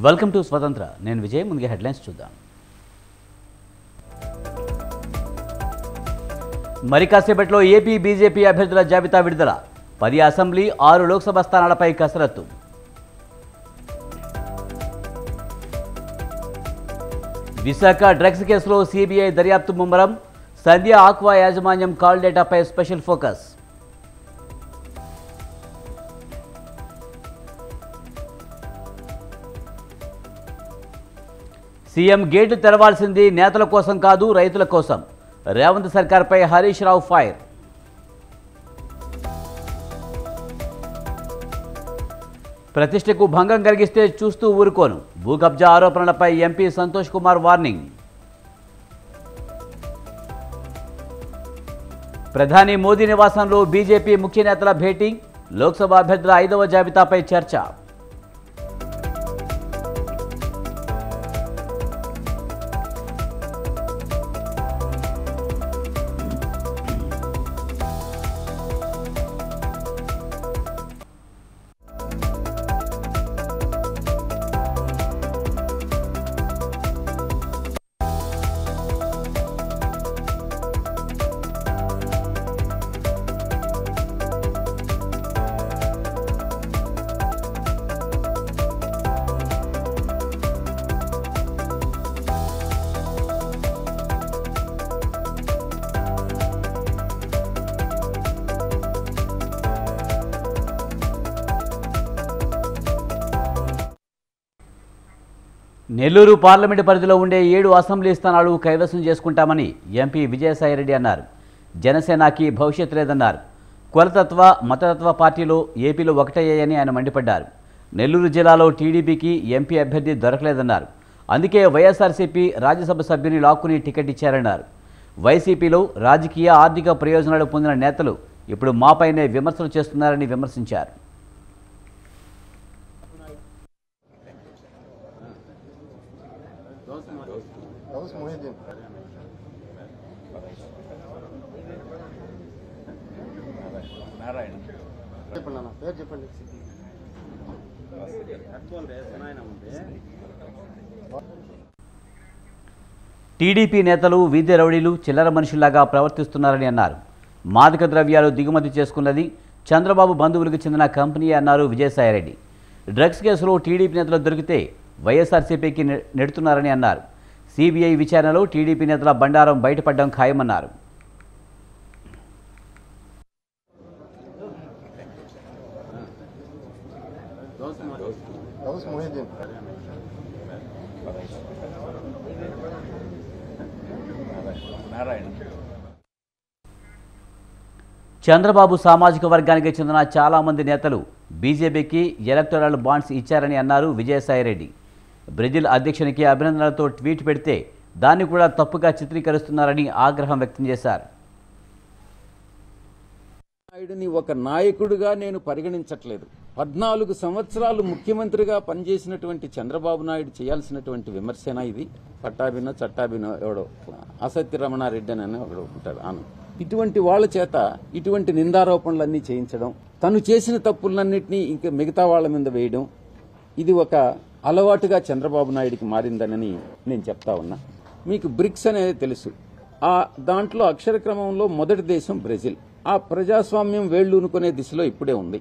Welcome to స్వతంత్ర. నేను విజయ్. ముందుగా హెడ్లైన్స్ చూద్దాం. మరి కాసేపట్లో ఏపీ బీజేపీ అభ్యర్థుల జాబితా విడుదల. 10 అసెంబ్లీ 6 లోక్సభ స్థానాలపై కసరత్తు. విశాఖ డ్రగ్స్ కేసులో సిబిఐ దర్యాప్తు ముమ్మరం. సంధ్య ఆక్వా యాజమాన్యం కాల్ డేటాపై స్పెషల్ ఫోకస్. సీఎం గేట్లు తెరవాల్సింది నేతల కోసం కాదు, రైతుల కోసం. రేవంత్ సర్కార్పై హరీష్ రావు ఫైర్. ప్రతిష్టకు భంగం కలిగిస్తే చూస్తూ ఊరుకోను. భూ కబ్జా ఆరోపణలపై ఎంపీ సంతోష్ కుమార్ వార్నింగ్. ప్రధాని మోదీ నివాసంలో బీజేపీ ముఖ్య నేతల భేటీ. లోక్సభ అభ్యర్థుల 5వ జాబితాపై చర్చ. నెల్లూరు పార్లమెంటు పరిధిలో ఉండే 7 అసెంబ్లీ స్థానాలు కైవసం చేసుకుంటామని ఎంపీ విజయసాయిరెడ్డి అన్నారు. జనసేనకి భవిష్యత్తు లేదన్నారు. కులతత్వ మతతత్వ పార్టీలు ఏపీలో ఒకటయ్యాయని ఆయన మండిపడ్డారు. నెల్లూరు జిల్లాలో టీడీపీకి ఎంపీ అభ్యర్థి దొరకలేదన్నారు. అందుకే వైఎస్ఆర్సీపీ రాజ్యసభ సభ్యుని లాక్కుని టికెట్ ఇచ్చారన్నారు. వైసీపీలో రాజకీయ ఆర్థిక ప్రయోజనాలు పొందిన నేతలు ఇప్పుడు మాపైనే విమర్శలు చేస్తున్నారని విమర్శించారు. టీడీపీ నేతలు వీధి రౌడీలు చిల్లర మనుషుల్లాగా ప్రవర్తిస్తున్నారని అన్నారు. మాదక ద్రవ్యాలు దిగుమతి చేసుకున్నది చంద్రబాబు బంధువులకు చెందిన కంపెనీ అన్నారు విజయసాయిరెడ్డి. డ్రగ్స్ కేసులో టీడీపీ నేతలు దొరికితే వైఎస్ఆర్సీపీకి నెడుతున్నారని అన్నారు. సిబిఐ విచారణలో టీడీపీ నేతల బండారం బయటపడడం ఖాయమన్నారు. చంద్రబాబు సామాజిక వర్గానికి చెందిన చాలామంది నేతలు బీజేపీకి ఎలక్టోరల్ బాండ్స్ ఇచ్చారని అన్నారు విజయసాయిరెడ్డి. బ్రెజిల్ అధ్యక్షునికి అభినందనలతో ట్వీట్ పెడితే దాన్ని కూడా తప్పుగా చిత్రీకరిస్తున్నారని ఆగ్రహం వ్యక్తం చేశారు. నాయుడిని ఒక నాయకుడిగా నేను పరిగణించట్లేదు. 14 సంవత్సరాలు ముఖ్యమంత్రిగా పనిచేసినటువంటి చంద్రబాబు నాయుడు చేయాల్సినటువంటి విమర్శన ఇది. పట్టాభినో చట్టాభినో ఎవడో అసత్య రమణారెడ్డి అని ఒకడు ఉంటాడు ఆను. ఇటువంటి వాళ్ళ చేత ఇటువంటి నిందారోపణలన్నీ చేయించడం, తను చేసిన తప్పులన్నింటినీ ఇంకా మిగతా వాళ్ళ మీద వేయడం, ఇది ఒక అలవాటుగా చంద్రబాబు నాయుడికి మారిందనని నేను చెప్తా ఉన్నా. మీకు బ్రిక్స్ అనేది తెలుసు. ఆ దాంట్లో అక్షర క్రమంలో మొదటి దేశం బ్రెజిల్. ఆ ప్రజాస్వామ్యం వేళ్లూనుకునే దిశలో ఇప్పుడే ఉంది.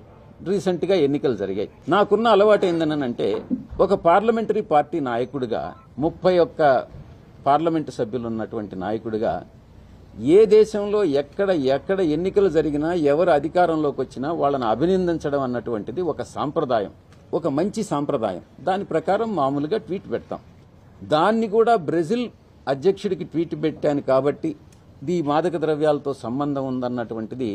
రీసెంట్ గా ఎన్నికలు జరిగాయి. నాకున్న అలవాటు ఏందనంటే, ఒక పార్లమెంటరీ పార్టీ నాయకుడిగా 31 పార్లమెంటు సభ్యులు ఉన్నటువంటి నాయకుడిగా ఏ దేశంలో ఎక్కడ ఎన్నికలు జరిగినా ఎవరు అధికారంలోకి వచ్చినా వాళ్ళని అభినందించడం అన్నటువంటిది ఒక సాంప్రదాయం, ఒక మంచి సాంప్రదాయం. దాని ప్రకారం మామూలుగా ట్వీట్ పెడతాం. దాన్ని కూడా బ్రెజిల్ అధ్యక్షుడికి ట్వీట్ పెట్టాను కాబట్టి ఈ మాదక ద్రవ్యాలతో సంబంధం ఉందన్నటువంటిది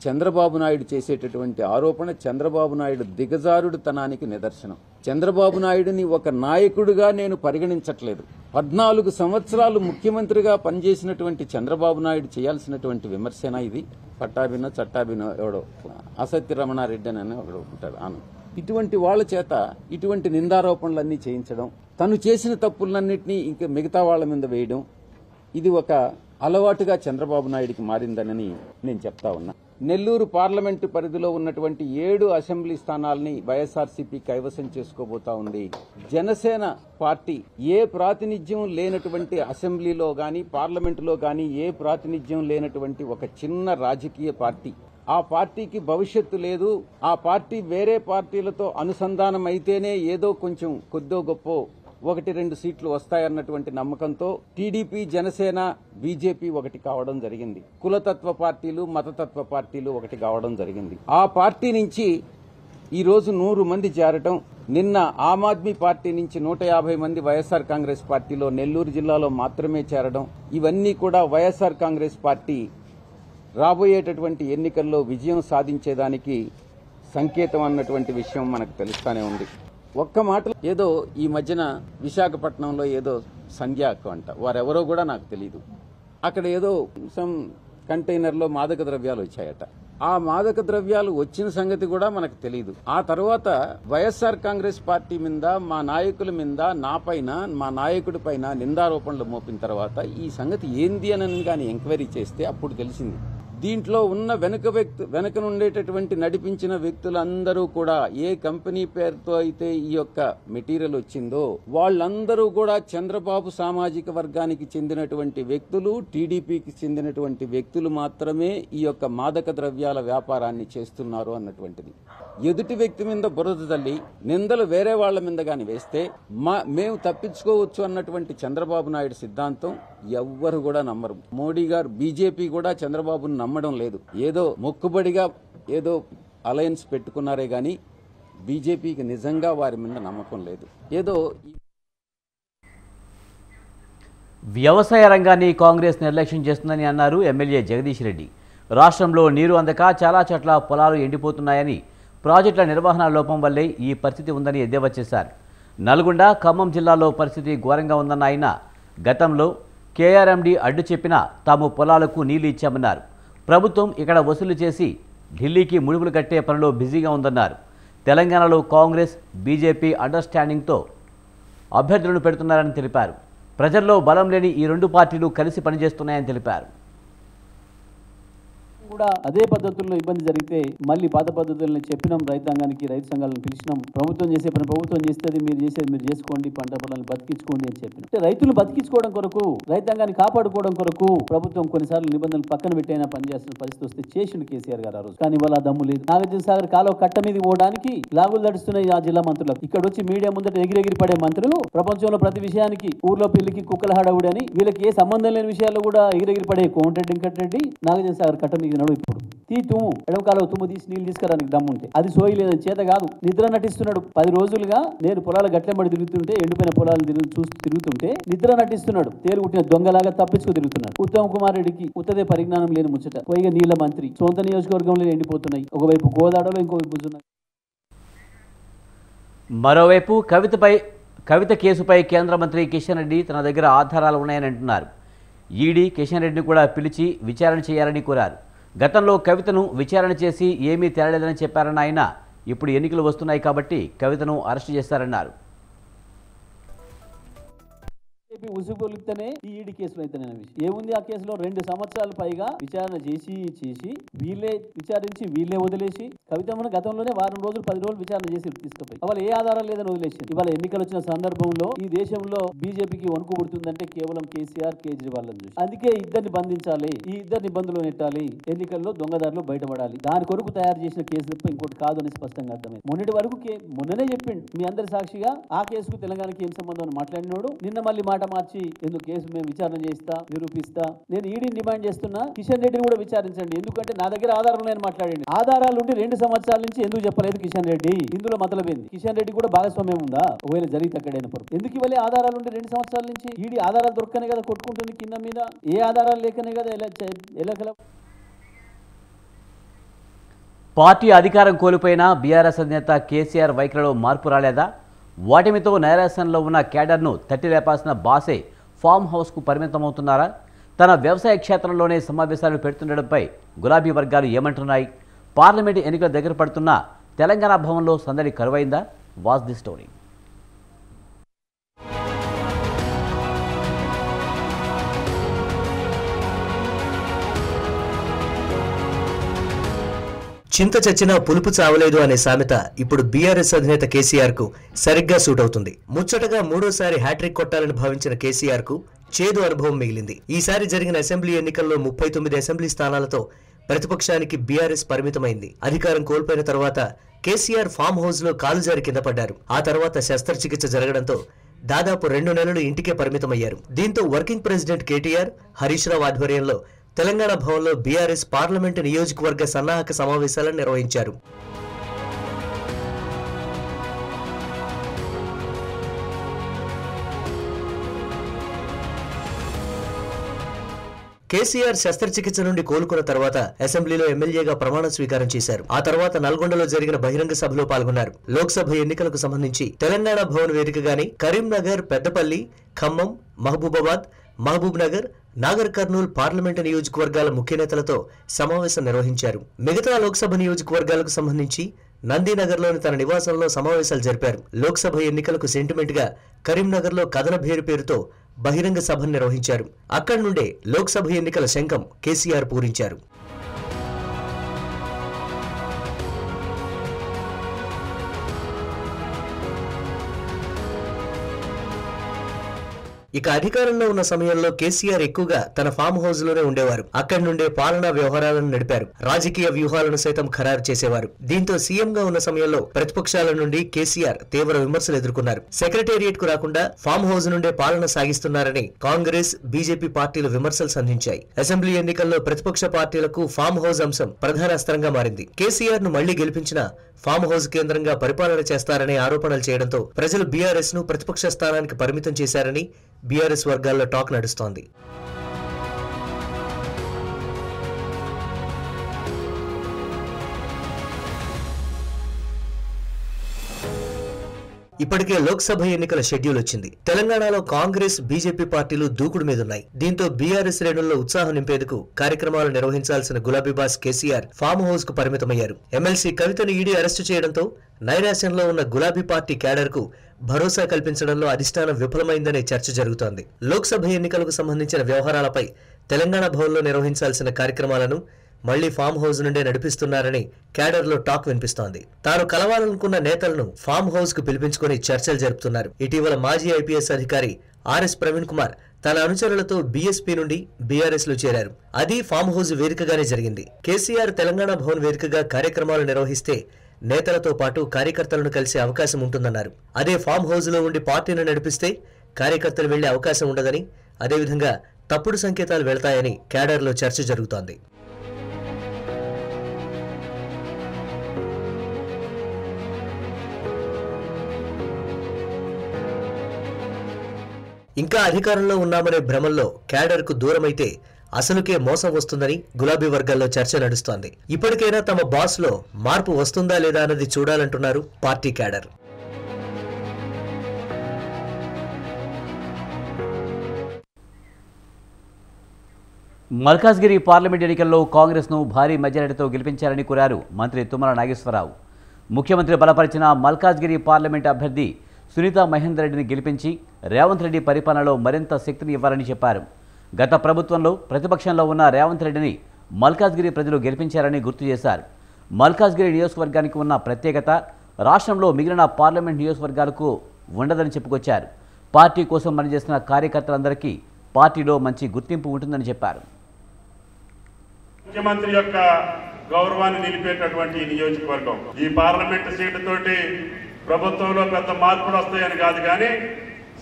చంద్రబాబు నాయుడు చేసేటటువంటి ఆరోపణ చంద్రబాబు నాయుడు దిగజారుడుతనానికి నిదర్శనం. చంద్రబాబు నాయుడిని ఒక నాయకుడిగా నేను పరిగణించట్లేదు. 14 సంవత్సరాలు ముఖ్యమంత్రిగా పనిచేసినటువంటి చంద్రబాబు నాయుడు చేయాల్సినటువంటి విమర్శన ఇది. పట్టాభినో చట్టాభినో ఎవడో అసత్య రమణారెడ్డి అని ఒకడు ఉంటాడు ఆను. ఇటువంటి వాళ్ళ చేత ఇటువంటి నిందారోపణలన్నీ చేయించడం, తను చేసిన తప్పులన్నింటినీ ఇంకా మిగతా వాళ్ళ మీద వేయడం, ఇది ఒక అలవాటుగా చంద్రబాబు నాయుడికి మారిందనని నేను చెప్తా ఉన్నా. నెల్లూరు పార్లమెంటు పరిధిలో ఉన్నటువంటి 7 అసెంబ్లీ స్థానాల్ని వైఎస్ఆర్సీపీ కైవసం చేసుకోబోతా ఉంది. జనసేన పార్టీ ఏ ప్రాతినిధ్యం లేనటువంటి అసెంబ్లీలో గాని పార్లమెంటులో గాని ఏ ప్రాతినిధ్యం లేనటువంటి ఒక చిన్న రాజకీయ పార్టీ. ఆ పార్టీకి భవిష్యత్తు లేదు. ఆ పార్టీ వేరే పార్టీలతో అనుసంధానం అయితేనే ఏదో కొంచెం కొద్దో గొప్పో 1-2 సీట్లు వస్తాయన్నటువంటి నమ్మకంతో టీడీపీ, జనసేన, బీజేపీ ఒకటి కావడం జరిగింది. కులతత్వ పార్టీలు, మతతత్వ పార్టీలు ఒకటి కావడం జరిగింది. ఆ పార్టీ నుంచి ఈరోజు 100 మంది చేరటం, నిన్న ఆమ్ ఆద్మీ పార్టీ నుంచి 150 మంది వైఎస్ఆర్ కాంగ్రెస్ పార్టీలో నెల్లూరు జిల్లాలో మాత్రమే చేరడం, ఇవన్నీ కూడా వైఎస్ఆర్ కాంగ్రెస్ పార్టీ రాబోయేటటువంటి ఎన్నికల్లో విజయం సాధించేదానికి సంకేతం అన్నటువంటి విషయం మనకు తెలుస్తానే ఉంది. ఒక్క మాటలో ఏదో ఈ మధ్యన విశాఖపట్నంలో ఏదో సంధ్య అక్క అంట, వారెవరో కూడా నాకు తెలియదు. అక్కడ ఏదో సమ్ కంటైనర్లో మాదక ద్రవ్యాలు వచ్చాయట. ఆ మాదక ద్రవ్యాలు వచ్చిన సంగతి కూడా మనకు తెలియదు. ఆ తర్వాత వైఎస్ఆర్ కాంగ్రెస్ పార్టీ మీద, మా నాయకుల మీద, నాపైన, మా నాయకుడి పైన నిందారోపణలు మోపిన తర్వాత ఈ సంగతి ఏంది అని కానీ ఎంక్వైరీ చేస్తే అప్పుడు తెలిసింది. దీంట్లో ఉన్న వెనకనుండేటటువంటి నడిపించిన వ్యక్తులందరూ కూడా ఏ కంపెనీ పేరుతో అయితే ఈ యొక్క మెటీరియల్ వచ్చిందో వాళ్ళందరూ కూడా చంద్రబాబు సామాజిక వర్గానికి చెందినటువంటి వ్యక్తులు, టీడీపీకి చెందినటువంటి వ్యక్తులు మాత్రమే ఈ యొక్క మాదక ద్రవ్యాల వ్యాపారాన్ని చేస్తున్నారు అన్నటువంటిది. ఎదుటి వ్యక్తి మీద బురద తల్లి నిందలు వేరే వాళ్ల మీద గాని వేస్తే మేము తప్పించుకోవచ్చు అన్నటువంటి చంద్రబాబు నాయుడు సిద్ధాంతం ఎవ్వరు కూడా నమ్మరు. మోడీ గారు, బీజేపీ కూడా చంద్రబాబును నమ్మడం లేదు. ఏదో మొక్కుబడిగా ఏదో అలయన్స్ పెట్టుకున్నారే గాని బీజేపీకి నిజంగా వారి మీద నమ్మకం లేదు. ఏదో వ్యవసాయ రంగాన్ని కాంగ్రెస్ నిర్లక్ష్యం చేస్తుందని అన్నారు ఎమ్మెల్యే జగదీష్ రెడ్డి. రాష్ట్రంలో నీరు అందక చాలా చోట్ల పొలాలు ఎండిపోతున్నాయని, ప్రాజెక్టుల నిర్వహణ లోపం వల్లే ఈ పరిస్థితి ఉందని ఎద్దేవా చేశారు. నల్గొండ, ఖమ్మం జిల్లాలో పరిస్థితి ఘోరంగా ఉందన్న ఆయన గతంలో కేఆర్ఎండి అడ్డు చెప్పినా తాము పొలాలకు నీళ్లు ఇచ్చామన్నారు. ప్రభుత్వం ఇక్కడ వసూలు చేసి ఢిల్లీకి ముడుపులు కట్టే పనిలో బిజీగా ఉందన్నారు. తెలంగాణలో కాంగ్రెస్, బీజేపీ అండర్స్టాండింగ్తో అభ్యర్థులను పెడుతున్నారని తెలిపారు. ప్రజల్లో బలం లేని ఈ 2 పార్టీలు కలిసి పనిచేస్తున్నాయని తెలిపారు. కూడా అదే పద్ధతుల్లో ఇబ్బంది జరిగితే మళ్ళీ పాత పద్ధతులను చెప్పినాం. రైతాంగానికి, రైతు సంఘాలను పిలిచినాం. ప్రభుత్వం చేసే పని ప్రభుత్వం చేస్తుంది, మీరు చేసేది మీరు చేసుకోండి, పంట పొలాలను బతికించుకోండి అని చెప్పినాం. రైతులు బతికించుకోవడం కొరకు, రైతాంగాన్ని కాపాడుకోవడం కొరకు ప్రభుత్వం కొన్నిసార్లు నిబంధనలు పక్కన పెట్టైనా పనిచేస్తున్న పరిస్థితి వస్తే చేసిండు కేసీఆర్ గారు ఆ రోజు. కానీ వాళ్ళ దమ్ము లేదు. నాగార్జున సాగర్ కాలువ కట్ట మీద పోవడానికి లాగులు దడుస్తున్నాయి ఆ జిల్లా మంత్రులకు. ఇక్కడ వచ్చి మీడియా ముందట ఎగిరెగిరి పడే మంత్రులు ప్రపంచంలో ప్రతి విషయానికి ఊర్లో పెళ్లికి కుక్కల హడావుడి అని, వీళ్ళకి ఏ సంబంధం లేని విషయాల్లో కూడా ఎగిరెగిరి పడే కోమటిరెడ్డి వెంకటరెడ్డి నాగార్జున సాగర్ కట్ట మీద ఇప్పుడు తుమ్ము ఎడమకాలం తుమ్ము తీసి నీళ్ళు తీసుకురానికి దమ్ముంటే అది సోయి లేదని చేత కాదు. నిద్ర నటిస్తున్నాడు. 10 రోజులుగా నేను పొలాల గట్లెంబడి తిరుగుతుంటే, ఎండిపోయిన పొలాలు చూస్తూ తిరుగుతుంటే నిద్ర నటిస్తున్నాడు. తేలుగుట్టిన దొంగలాగా తప్పించుకు తిరుగుతున్నాడు. ఉత్తమ్ కుమార్ రెడ్డికి ఉత్తదే పరిజ్ఞానం లేని ముచ్చట. పైగా నీళ్ల మంత్రి, సొంత నియోజకవర్గంలో ఎండిపోతున్నాయి. ఒకవైపు గోదావరిలో, ఇంకోవైపు మరోవైపు కవిత కేసుపై కేంద్ర మంత్రి కిషన్ రెడ్డి తన దగ్గర ఆధారాలు ఉన్నాయని అంటున్నారు. ఈడీ కిషన్ రెడ్డిని కూడా పిలిచి విచారణ చేయాలని కోరారు. గతంలో కవితను విచారణ చేసి ఏమీ తేలలేదని చెప్పారన్న ఆయన ఇప్పుడు ఎన్నికలు వస్తున్నాయి కాబట్టి కవితను అరెస్టు చేశారన్నారు. ఉసుగొలిస్తేనే ఈ ఈడీ కేసులో అయితే ఏముంది? ఆ కేసులో 2 సంవత్సరాల పైగా విచారణ చేసి వీళ్ళే విచారించి వీళ్ళే వదిలేసి, కవితమ్మను గతంలోనే వారం రోజులు 10 రోజులు విచారణ చేసి తీసుకుపోయి ఇవాళ ఏ ఆధారం లేదని వదిలేసింది. ఇవాళ ఎన్నికలు వచ్చిన సందర్భంలో ఈ దేశంలో బీజేపీకి వణుకు పుడుతుందంటే కేవలం కేసీఆర్, కేజ్రీవాల్ చూసి. అందుకే ఇద్దరిని బంధించాలి, ఈ ఇద్దరిని ఇబ్బందులు నెట్టాలి, ఎన్నికల్లో దొంగదారులు బయటపడాలి. దాని కొరకు తయారు చేసిన కేసు తప్ప ఇంకోటి కాదు అని స్పష్టంగా అర్థమైంది. మొన్నటి వరకు మొన్ననే చెప్పిండు మీ అందరి సాక్షిగా, ఆ కేసుకు తెలంగాణకి ఏం సంబంధం అని మాట్లాడినోడు నిన్న మళ్ళీ మాట మార్చి ఎందుకు కేసు మేము విచారణ చేస్తా, నిరూపిస్తా. నేను ఈడీని డిమాండ్ చేస్తున్నా, కిషన్ రెడ్డిని కూడా విచారించండి. ఎందుకంటే నా దగ్గర ఆధారాలు నేను మాట్లాడండి. ఆధారాలు ఉండి 2 సంవత్సరాల నుంచి ఎందుకు చెప్పలేదు కిషన్ రెడ్డి? ఇందులో మతలబేంది? కిషన్ రెడ్డి కూడా భాగస్వామ్యం ఉందా? ఒకవేళ జరిగితే అక్కడైనప్పుడు ఎందుకు ఇవ్వలే ఆధారాలు ఉండి 2 సంవత్సరాల నుంచి? ఈడీ ఆధారాలు దొరకనే కదా కొట్టుకుంటుంది కింద మీద. ఏ ఆధారాలు లేకనే కదా ఎలా పార్టీ అధికారం కోల్పోయిన బీఆర్ఎస్ అధినేత కేసీఆర్ వైఖరిలో మార్పు రాలేదా? ఓటమితో నైరాశ్యంలో ఉన్న కేడర్ను తట్టి లేపాల్సిన బాసే ఫామ్ హౌస్కు పరిమితమవుతున్నారా? తన వ్యవసాయ క్షేత్రంలోనే సమావేశాలు పెడుతుండడంపై గులాబీ వర్గాలు ఏమంటున్నాయి? పార్లమెంటు ఎన్నికల దగ్గర పడుతున్న తెలంగాణ భవన్లో సందడి కరువైందా? Watch the story. చింత చచ్చినా పులుపు చావలేదు అనే సామెత ఇప్పుడు బీఆర్ఎస్ అధినేత కేసీఆర్ కు సరిగ్గా సూట్ అవుతుంది. ముచ్చటగా మూడోసారి హ్యాట్రిక్ కొట్టాలని భావించిన కేసీఆర్ కు చేదు అనుభవం మిగిలింది. ఈసారి జరిగిన అసెంబ్లీ ఎన్నికల్లో 39 అసెంబ్లీ స్థానాలతో ప్రతిపక్షానికి బీఆర్ఎస్ పరిమితమైంది. అధికారం కోల్పోయిన తర్వాత కేసీఆర్ ఫామ్ హౌస్ లో కాలు జారి కింద పడ్డారు. ఆ తర్వాత శస్త్రచికిత్స జరగడంతో దాదాపు 2 నెలలు ఇంటికే పరిమితమయ్యారు. దీంతో వర్కింగ్ ప్రెసిడెంట్ కేటీఆర్, హరీష్ రావు ఆధ్వర్యంలో తెలంగాణ భవన్లో బీఆర్ఎస్ పార్లమెంటు నియోజకవర్గ సన్నాహక సమావేశాలను నిర్వహించారు. కేసీఆర్ శస్త్రచికిత్స నుండి కోలుకున్న తర్వాత అసెంబ్లీలో ఎమ్మెల్యేగా ప్రమాణ స్వీకారం చేశారు. ఆ తర్వాత నల్గొండలో జరిగిన బహిరంగ సభలో పాల్గొన్నారు. లోక్సభ ఎన్నికలకు సంబంధించి తెలంగాణ భవన్ వేదికగానే కరీంనగర్, పెద్దపల్లి, ఖమ్మం, మహబూబాబాద్, మహబూబ్ నగర్, నాగర్ కర్నూల్ పార్లమెంటు నియోజకవర్గాల ముఖ్య నేతలతో సమావేశం నిర్వహించారు. మిగతా లోక్సభ నియోజకవర్గాలకు సంబంధించి నందీనగర్లోని తన నివాసంలో సమావేశాలు జరిపారు. లోక్సభ ఎన్నికలకు సెంటిమెంట్ గా కరీంనగర్లో కథన పేరుతో బహిరంగ సభను నిర్వహించారు. అక్కడి నుండే లోక్సభ ఎన్నికల శంఖం కేసీఆర్ పూరించారు. ఇక అధికారంలో ఉన్న సమయంలో కేసీఆర్ ఎక్కువగా తన ఫామ్ హౌస్ లోనే ఉండేవారు. అక్కడి నుండే పాలనా వ్యవహారాలను నడిపారు. రాజకీయ వ్యూహాలను సైతం ఖరారు చేసేవారు. దీంతో సీఎం గా ఉన్న సమయంలో ప్రతిపక్షాల నుండి కేసీఆర్ తీవ్ర విమర్శలు ఎదుర్కొన్నారు. సెక్రటేరియట్ కు రాకుండా ఫామ్ హౌస్ నుండే పాలన సాగిస్తున్నారని కాంగ్రెస్, బీజేపీ పార్టీలు విమర్శలు సంధించాయి. అసెంబ్లీ ఎన్నికల్లో ప్రతిపక్ష పార్టీలకు ఫామ్ హౌస్ అంశం ప్రధాన అస్త్రంగా మారింది. కేసీఆర్ ను మళ్లీ గెలిపించిన ఫామ్ హౌస్ కేంద్రంగా పరిపాలన చేస్తారనే ఆరోపణలు చేయడంతో ప్రజలు బీఆర్ఎస్ ను ప్రతిపక్ష స్థానానికి పరిమితం చేశారని బీఆర్ఎస్ వర్గాల్లో టాక్ నడుస్తోంది. ఇప్పటికే లోక్సభ ఎన్నికల షెడ్యూల్ వచ్చింది. తెలంగాణలో కాంగ్రెస్, బీజేపీ పార్టీలు దూకుడు మీదున్నాయి. దీంతో బీఆర్ఎస్ శ్రేణుల్లో ఉత్సాహం నింపేందుకు కార్యక్రమాలు నిర్వహించాల్సిన గులాబీబాస్ కేసీఆర్ ఫామ్ హౌస్ కు పరిమితమయ్యారు. ఎమ్మెల్సీ కవితను ఈడీ అరెస్టు చేయడంతో నైరాశ్యంలో ఉన్న గులాబీ పార్టీ క్యాడర్ కు భరోసా కల్పించడంలో అధిష్టానం విఫలమైందనే చర్చ జరుగుతోంది. లోక్సభ ఎన్నికలకు సంబంధించిన వ్యవహారాలపై తెలంగాణ భవన్లో నిర్వహించాల్సిన కార్యక్రమాలను మళ్లీ ఫామ్ హౌస్ నుండే నడిపిస్తున్నారని క్యాడర్ లో టాక్ వినిపిస్తోంది. తాను కలవాలనుకున్న నేతలను ఫామ్ హౌస్ కు పిలిపించుకుని చర్చలు జరుపుతున్నారు. ఇటీవల మాజీ ఐపీఎస్ అధికారి ఆర్ఎస్ ప్రవీణ్ కుమార్ తన అనుచరులతో బీఎస్పీ నుండి బీఆర్ఎస్ లో చేరారు. అది ఫామ్ హౌస్ వేదికగానే జరిగింది. కేసీఆర్ తెలంగాణ భవన్ వేదికగా కార్యక్రమాలు నిర్వహిస్తే నేతలతో పాటు కార్యకర్తలను కలిసే అవకాశం ఉంటుందన్నారు. అదే ఫామ్ హౌస్ లో ఉండి పార్టీని నడిపిస్తే కార్యకర్తలు వెళ్లే అవకాశం ఉండదని, అదేవిధంగా తప్పుడు సంకేతాలు వెళ్తాయని క్యాడర్ లో చర్చ జరుగుతోంది. ఇంకా అధికారంలో ఉన్నామనే భ్రమల్లో క్యాడర్ కు దూరమైతే అసలుకే మోసం వస్తుందని గులాబీ వర్గాల్లో చర్చ నడుస్తోంది. ఇప్పటికైనా తమ బాస్ లో మార్పు వస్తుందా లేదా అన్నది చూడాలంటున్నారు పార్టీ క్యాడర్. మల్కాజ్గిరి పార్లమెంట్ ఎన్నికల్లో కాంగ్రెస్ ను భారీ మెజారిటీతో గెలిపించాలని కోరారు మంత్రి తుమ్మల నాగేశ్వరరావు. ముఖ్యమంత్రి బలపరిచిన మల్కాజ్గిరి పార్లమెంట్ అభ్యర్థి సునీత మహేందర్ రెడ్డిని గెలిపించి రేవంత్ రెడ్డి పరిపాలనలో మరింత శక్తిని ఇవ్వాలని చెప్పారు. గత ప్రభుత్వంలో ప్రతిపక్షంలో ఉన్న రేవంత్ రెడ్డిని మల్కాజ్గిరి ప్రజలు గెలిపించారని గుర్తు చేశారు. మల్కాజ్గిరి నియోజకవర్గానికి ఉన్న ప్రత్యేకత రాష్ట్రంలో మిగిలిన పార్లమెంట్ నియోజకవర్గాలకు ఉండదని చెప్పుకొచ్చారు. పార్టీ కోసం పనిచేస్తున్న కార్యకర్తలందరికీ పార్టీలో మంచి గుర్తింపు ఉంటుందని చెప్పారు. ముఖ్యమంత్రి యొక్క గౌరవాన్ని నిలిపేటటువంటి నియోజకవర్గం. ఈ పార్లమెంట్ సీటు తోటి ప్రభుత్వంలో పెద్ద మార్పులు వస్తాయని కాదు, కానీ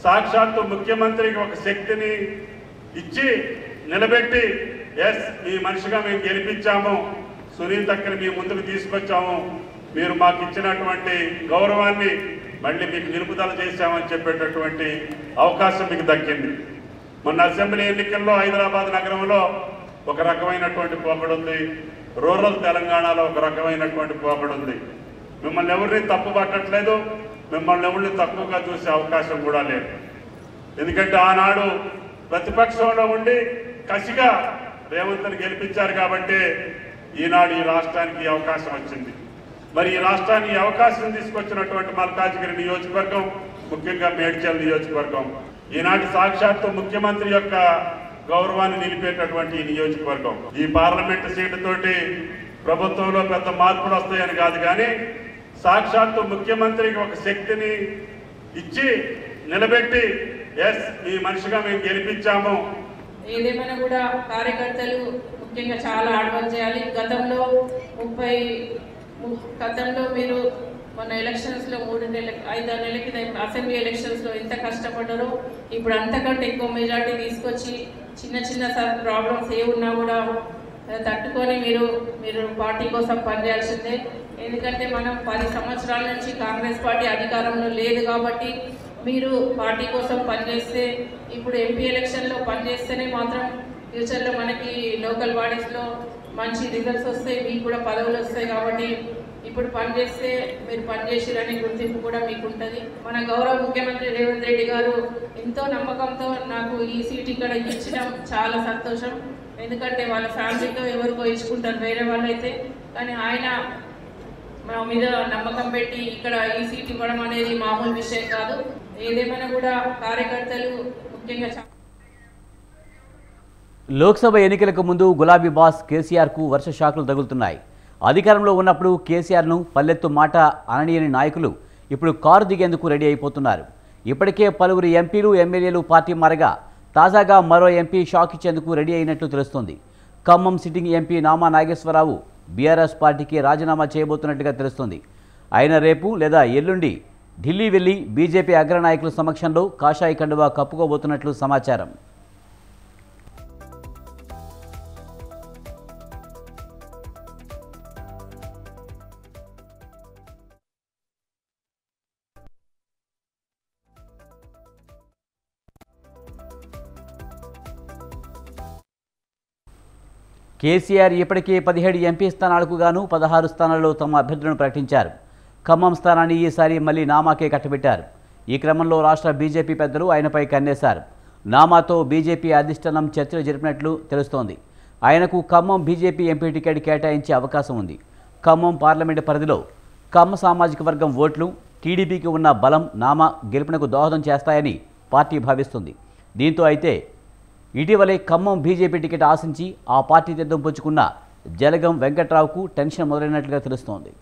సాక్షాత్తు ముఖ్యమంత్రికి ఒక శక్తిని ఇచ్చి నిలబెట్టి, ఎస్ మీ మనిషిగా మేము గెలిపించాము, సునీతక్కని మీ ముందుకు తీసుకొచ్చాము, మీరు మాకు ఇచ్చినటువంటి గౌరవాన్ని మళ్ళీ మీకు నిలుపుదల చేశామని చెప్పేటటువంటి అవకాశం మీకు దక్కింది. మొన్న అసెంబ్లీ ఎన్నికల్లో హైదరాబాద్ నగరంలో ఒక రకమైనటువంటి పోకడు ఉంది, రూరల్ తెలంగాణలో ఒక రకమైనటువంటి పోకడు ఉంది. మిమ్మల్ని ఎవరిని తప్పు పట్టట్లేదు, మిమ్మల్ని ఎవరిని తక్కువగా చూసే అవకాశం కూడా లేదు. ఎందుకంటే ఆనాడు ప్రతిపక్షంలో ఉండి కసిగా రేవంత్ని గెలిపించారు కాబట్టి ఈనాడు ఈ రాష్ట్రానికి అవకాశం వచ్చింది. మరి ఈ రాష్ట్రానికి అవకాశం తీసుకొచ్చినటువంటి మల్కాజ్గిరి నియోజకవర్గం, ముఖ్యంగా మేడ్చల్ నియోజకవర్గం, ఈనాటి సాక్షాత్తు ముఖ్యమంత్రి యొక్క గౌరవాన్ని నిలిపేటటువంటి నియోజకవర్గం. ఈ పార్లమెంటు సీటు తోటి ప్రభుత్వంలో పెద్ద మార్పులు వస్తాయని కాదు, కానీ సాక్షాత్తు ముఖ్యమంత్రికి ఒక శక్తిని ఇచ్చి నిలబెట్టి ఎస్ ఈ మనిషిగా మేము గెలిపించాము. ఏదేమైనా కూడా కార్యకర్తలు ముఖ్యంగా చాలా హార్డ్వర్క్ చేయాలి. గతంలో మీరు మన ఎలక్షన్స్లో 5-6 నెలల కింద అసెంబ్లీ ఎలక్షన్స్లో ఎంత కష్టపడ్డారో ఇప్పుడు అంతకంటే ఎక్కువ మెజార్టీ తీసుకొచ్చి చిన్న ప్రాబ్లమ్స్ ఏ ఉన్నా కూడా తట్టుకొని మీరు పార్టీ కోసం పనిచేయాల్సిందే. ఎందుకంటే మనం 10 సంవత్సరాల నుంచి కాంగ్రెస్ పార్టీ అధికారంలో లేదు కాబట్టి మీరు పార్టీ కోసం పనిచేస్తే ఇప్పుడు ఎంపీ ఎలక్షన్లో పనిచేస్తేనే మాత్రం ఫ్యూచర్లో మనకి లోకల్ బాడీస్లో మంచి రిజల్ట్స్ వస్తాయి, మీకు కూడా పదవులు వస్తాయి. కాబట్టి ఇప్పుడు పనిచేస్తే మీరు పనిచేసిరనే గుర్తింపు కూడా మీకు ఉంటుంది. మన గౌరవ ముఖ్యమంత్రి రేవంత్ రెడ్డి గారు ఎంతో నమ్మకంతో నాకు ఈ సీట్ ఇక్కడ ఇచ్చడం చాలా సంతోషం. ఎందుకంటే వాళ్ళ ఫ్యామిలీతో ఎవరికో ఇచ్చుకుంటారు వేరే వాళ్ళైతే, కానీ ఆయన మా మీద నమ్మకం పెట్టి ఇక్కడ ఈ సీట్ ఇవ్వడం అనేది మామూలు విషయం కాదు. ఏదేమైనా కూడా కార్యకర్తలు ముఖ్యంగా లోక్సభ ఎన్నికలకు ముందు గులాబీ బాస్ కేసీఆర్కు వరుస షాకులు తగులుతున్నాయి. అధికారంలో ఉన్నప్పుడు కేసీఆర్ను పల్లెత్తు మాట అననీయని నాయకులు ఇప్పుడు కారు దిగేందుకు రెడీ అయిపోతున్నారు. ఇప్పటికే పలువురు ఎంపీలు ఎమ్మెల్యేలు పార్టీ మారగా తాజాగా మరో ఎంపీ షాక్ ఇచ్చేందుకు రెడీ అయినట్లు తెలుస్తోంది. Khammam sitting MP Nama Nageswara Rao BRS పార్టీకి రాజీనామా చేయబోతున్నట్టుగా తెలుస్తోంది. ఆయన రేపు లేదా ఎల్లుండి ఢిల్లీ వెళ్లి బీజేపీ అగ్రనాయకుల సమక్షంలో కాషాయ కండువా కప్పుకోబోతున్నట్లు సమాచారం. కేసీఆర్ ఇప్పటికే 17 ఎంపీ స్థానాలకు గాను 16 స్థానాల్లో తమ అభ్యర్థులను ప్రకటించారు. ఖమ్మం స్థానాన్ని ఈసారి మళ్లీ నామాకే కట్టబెట్టారు. ఈ క్రమంలో రాష్ట్ర బీజేపీ పెద్దలు ఆయనపై కన్నేశారు. నామాతో బీజేపీ అధిష్టానం చర్చలు జరిపినట్లు తెలుస్తోంది. ఆయనకు ఖమ్మం బీజేపీ ఎంపీ టికెట్ కేటాయించే అవకాశం ఉంది. ఖమ్మం పార్లమెంటు పరిధిలో కమ్మ సామాజిక వర్గం ఓట్లు టీడీపీకి ఉన్న బలం నామా గెలుపునకు దోహదం చేస్తాయని పార్టీ భావిస్తుంది. దీంతో అయితే ఇటీవలే ఖమ్మం బీజేపీ టికెట్ ఆశించి ఆ పార్టీ తీర్థం పుచ్చుకున్న జలగం వెంకట్రావుకు టెన్షన్ మొదలైనట్లుగా తెలుస్తోంది.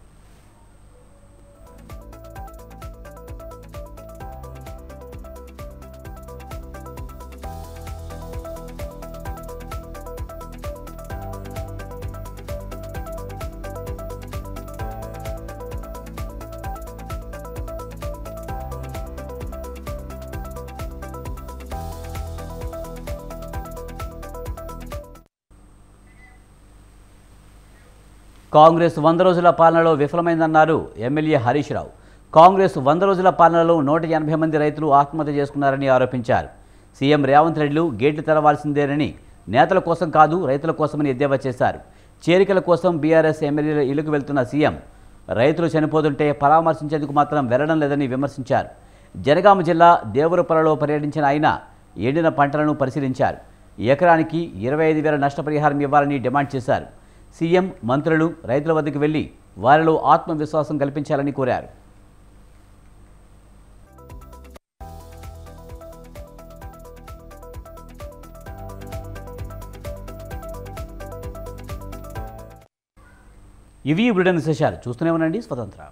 కాంగ్రెస్ 100 రోజుల పాలనలో విఫలమైందన్నారు ఎమ్మెల్యే హరీష్ రావు. కాంగ్రెస్ 100 రోజుల పాలనలో 180 మంది రైతులు ఆత్మహత్య చేసుకున్నారని ఆరోపించారు. సీఎం రేవంత్ రెడ్డిలు గేట్లు తెరవాల్సిందేనని, నేతల కోసం కాదు రైతుల కోసమని ఎద్దేవా చేశారు. చేరికల కోసం బీఆర్ఎస్ ఎమ్మెల్యేల ఇళ్లకు వెళ్తున్న సీఎం రైతులు చనిపోతుంటే పరామర్శించేందుకు మాత్రం వెళ్లడం లేదని విమర్శించారు. జనగామ జిల్లా దేవరపల్లిలో పర్యటించిన ఆయన ఎండిన పంటలను పరిశీలించారు. ఎకరానికి 25,000 నష్టపరిహారం ఇవ్వాలని డిమాండ్ చేశారు. సీఎం మంత్రులు రైతుల వద్దకు వెళ్లి వారిలో ఆత్మవిశ్వాసం కల్పించాలని కోరారు. ఇవి బ్రిటన్ విశేషాలు. చూస్తూనే ఉండండి స్వతంత్ర.